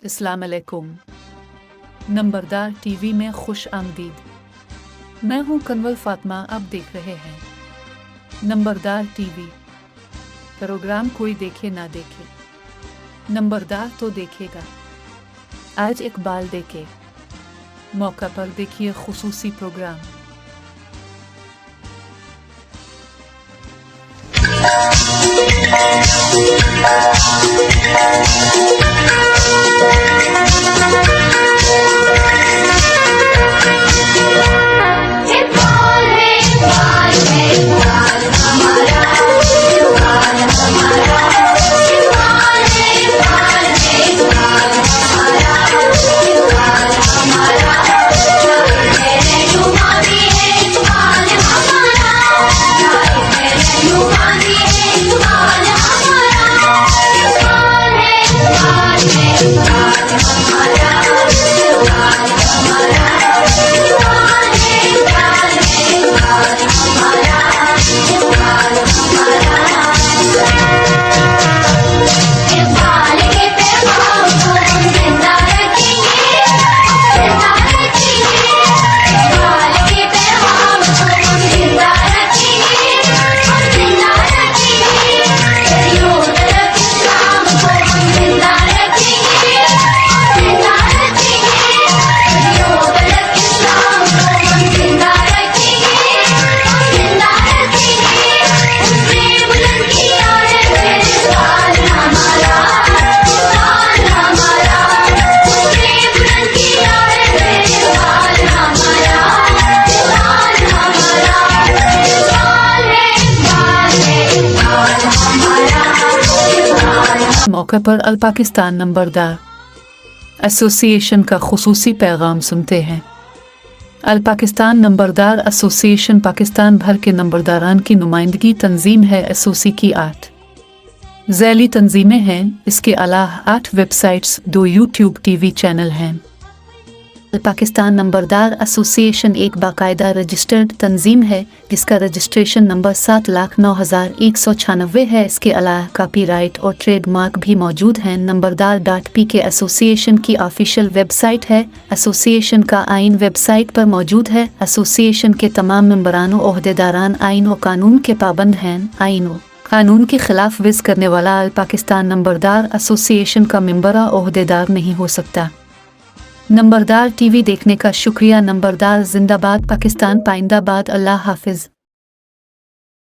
अस्सलाम अलैकुम। नंबरदार टीवी में खुश आमदीद। मैं हूं कन्वल फातिमा। आप देख रहे हैं नंबरदार टीवी। प्रोग्राम कोई देखे ना देखे, नंबरदार तो देखेगा। आज इकबाल देखे मौका पर देखिए खुसूसी प्रोग्राम। मौके पर अल पाकिस्तान नंबरदार एसोसिएशन का खुसूसी पैगाम सुनते हैं। अल पाकिस्तान नंबरदार एसोसिएशन पाकिस्तान भर के नंबरदारान की नुमाइंदगी तंजीम है। एसोसी की 8 ज़ैली तंजीमें हैं। इसके अलावा 8 वेबसाइट्स, 2 यूट्यूब टीवी चैनल हैं। अल पाकिस्तान नंबरदार एसोसिएशन एक बाकायदा रजिस्टर्ड तंजीम है जिसका रजिस्ट्रेशन नंबर 7,09,196 है। इसके अलावा कॉपीराइट और ट्रेडमार्क भी मौजूद हैं। नंबरदार.pk एसोसिएशन की ऑफिशियल वेबसाइट है। एसोसिएशन का आइन वेबसाइट पर मौजूद है। एसोसिएशन के तमाम मेंबरान और ओहदेदारान आइन व कानून के पाबंद हैं। आइन व कानून के खिलाफ विज़ करने वाला अल पाकिस्तान नंबरदार एसोसिएशन का मेंबर और ओहदेदार नहीं हो सकता। नंबरदार टीवी देखने का शुक्रिया। नंबरदार जिंदाबाद, पाकिस्तान पाइंदाबाद। अल्लाह हाफिज।